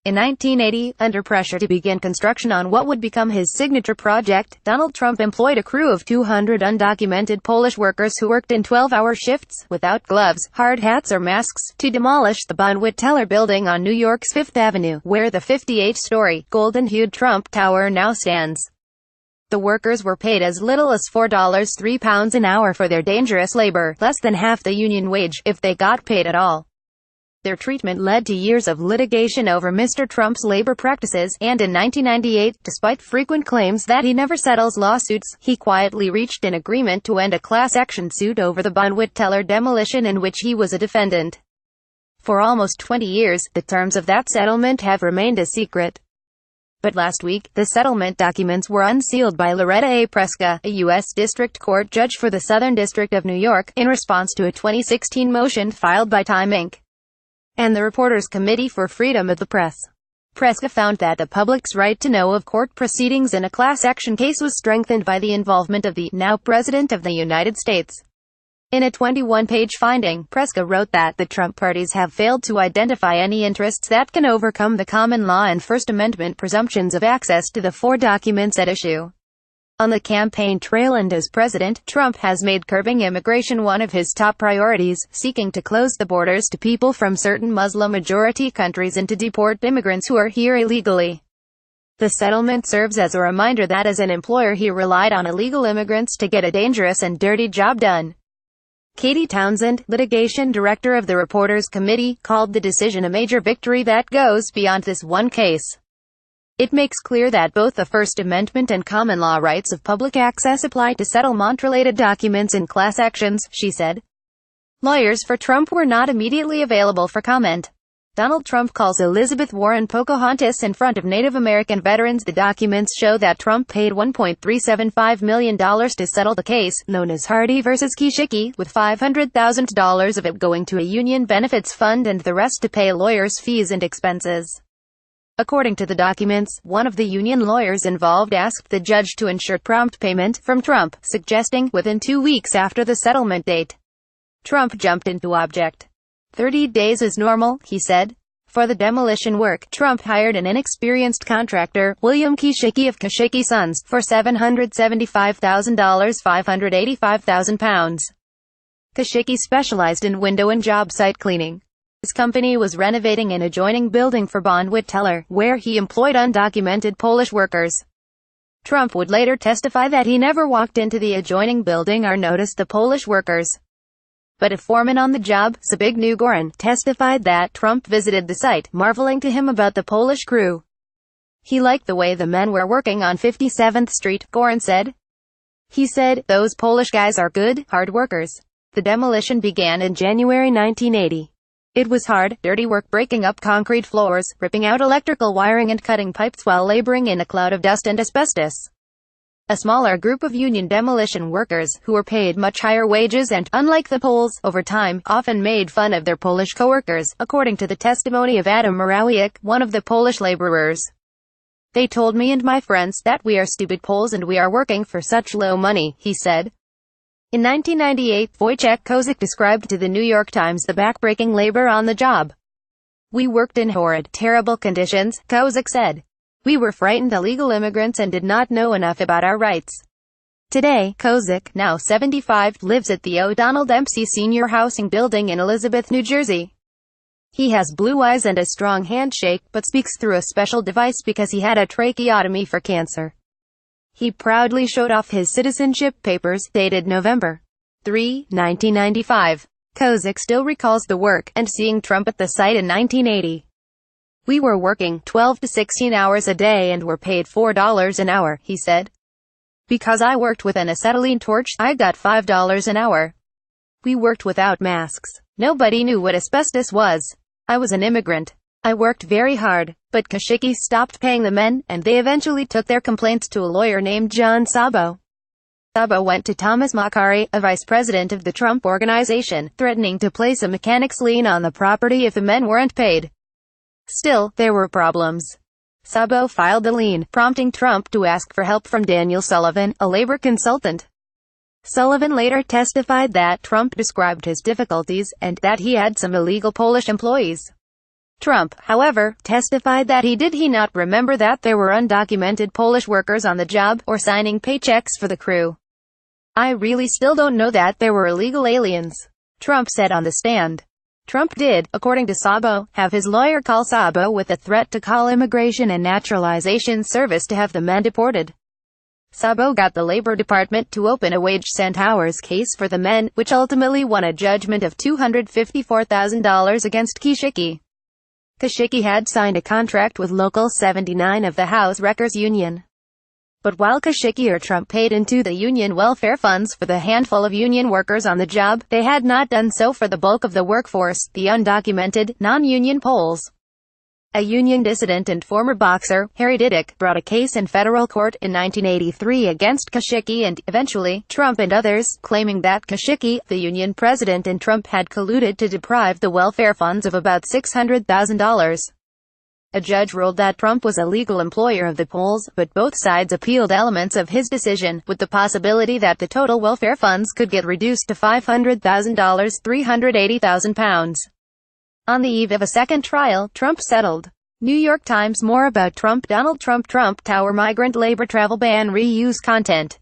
In 1980, under pressure to begin construction on what would become his signature project, Donald Trump employed a crew of 200 undocumented Polish workers who worked in 12-hour shifts, without gloves, hard hats or masks, to demolish the Bonwit Teller building on New York's Fifth Avenue, where the 58-story, golden-hued Trump Tower now stands. The workers were paid as little as $4.03 an hour for their dangerous labor, less than half the union wage, if they got paid at all. Their treatment led to years of litigation over Mr. Trump's labor practices, and in 1998, despite frequent claims that he never settles lawsuits, he quietly reached an agreement to end a class action suit over the Bonwit Teller demolition in which he was a defendant. For almost 20 years, the terms of that settlement have remained a secret. But last week, the settlement documents were unsealed by Loretta A. Preska, a U.S. District Court judge for the Southern District of New York, in response to a 2016 motion filed by Time Inc. and the Reporters Committee for Freedom of the Press. Preska found that the public's right to know of court proceedings in a class action case was strengthened by the involvement of the now President of the United States. In a 21-page finding, Preska wrote that the Trump parties have failed to identify any interests that can overcome the common law and First Amendment presumptions of access to the four documents at issue. On the campaign trail and as president, Trump has made curbing immigration one of his top priorities, seeking to close the borders to people from certain Muslim-majority countries and to deport immigrants who are here illegally. The settlement serves as a reminder that as an employer he relied on illegal immigrants to get a dangerous and dirty job done. Katie Townsend, litigation director of the Reporters Committee, called the decision a major victory that goes beyond this one case. It makes clear that both the First Amendment and common law rights of public access apply to settlement-related documents in class actions, she said. Lawyers for Trump were not immediately available for comment. Donald Trump calls Elizabeth Warren Pocahontas in front of Native American veterans. The documents show that Trump paid $1.375 million to settle the case, known as Hardy v. Kishiki, with $500,000 of it going to a union benefits fund and the rest to pay lawyers' fees and expenses. According to the documents, one of the union lawyers involved asked the judge to ensure prompt payment from Trump, suggesting, within 2 weeks after the settlement date. Trump jumped in to object. 30 days is normal, he said. For the demolition work, Trump hired an inexperienced contractor, William Kishiki of Kishiki Sons, for $775,000, £585,000. Kishiki specialized in window and job site cleaning. His company was renovating an adjoining building for Bonwit Teller, where he employed undocumented Polish workers. Trump would later testify that he never walked into the adjoining building or noticed the Polish workers. But a foreman on the job, Zbigniew Gorin, testified that Trump visited the site, marveling to him about the Polish crew. He liked the way the men were working on 57th Street, Gorin said. He said, "Those Polish guys are good, hard workers." The demolition began in January 1980. It was hard, dirty work breaking up concrete floors, ripping out electrical wiring and cutting pipes while laboring in a cloud of dust and asbestos. A smaller group of union demolition workers, who were paid much higher wages and, unlike the Poles, over time, often made fun of their Polish co-workers, according to the testimony of Adam Morawiecki, one of the Polish laborers. "They told me and my friends that we are stupid Poles and we are working for such low money," he said. In 1998, Wojciech Kozik described to the New York Times the backbreaking labor on the job. "We worked in horrid, terrible conditions," Kozik said. "We were frightened illegal immigrants and did not know enough about our rights." Today, Kozik, now 75, lives at the O'Donnell Dempsey Senior Housing Building in Elizabeth, New Jersey. He has blue eyes and a strong handshake, but speaks through a special device because he had a tracheotomy for cancer. He proudly showed off his citizenship papers, dated November 3, 1995. Kozik still recalls the work, and seeing Trump at the site in 1980. "We were working 12 to 16 hours a day and were paid $4 an hour, he said. "Because I worked with an acetylene torch, I got $5 an hour. We worked without masks. Nobody knew what asbestos was. I was an immigrant. I worked very hard." But Kishiki stopped paying the men, and they eventually took their complaints to a lawyer named John Sabo. Sabo went to Thomas Makary, a vice president of the Trump Organization, threatening to place a mechanic's lien on the property if the men weren't paid. Still, there were problems. Sabo filed the lien, prompting Trump to ask for help from Daniel Sullivan, a labor consultant. Sullivan later testified that Trump described his difficulties, and that he had some illegal Polish employees. Trump, however, testified that he did not remember that there were undocumented Polish workers on the job, or signing paychecks for the crew. "I really still don't know that there were illegal aliens," Trump said on the stand. Trump did, according to Sabo, have his lawyer call Sabo with a threat to call Immigration and Naturalization Service to have the men deported. Sabo got the Labor Department to open a wage cent hours case for the men, which ultimately won a judgment of $254,000 against Kashiki. Kashiki had signed a contract with Local 79 of the House Wreckers Union. But while Kashiki or Trump paid into the union welfare funds for the handful of union workers on the job, they had not done so for the bulk of the workforce, the undocumented, non-union Poles. A union dissident and former boxer, Harry Didick, brought a case in federal court in 1983 against Kashiki and, eventually, Trump and others, claiming that Kashiki, the union president, and Trump had colluded to deprive the welfare funds of about $600,000. A judge ruled that Trump was a legal employer of the Poles, but both sides appealed elements of his decision, with the possibility that the total welfare funds could get reduced to $500,000, £380,000. On the eve of a second trial, Trump settled. New York Times. More about Trump. Donald Trump Tower migrant labor travel ban reuse content.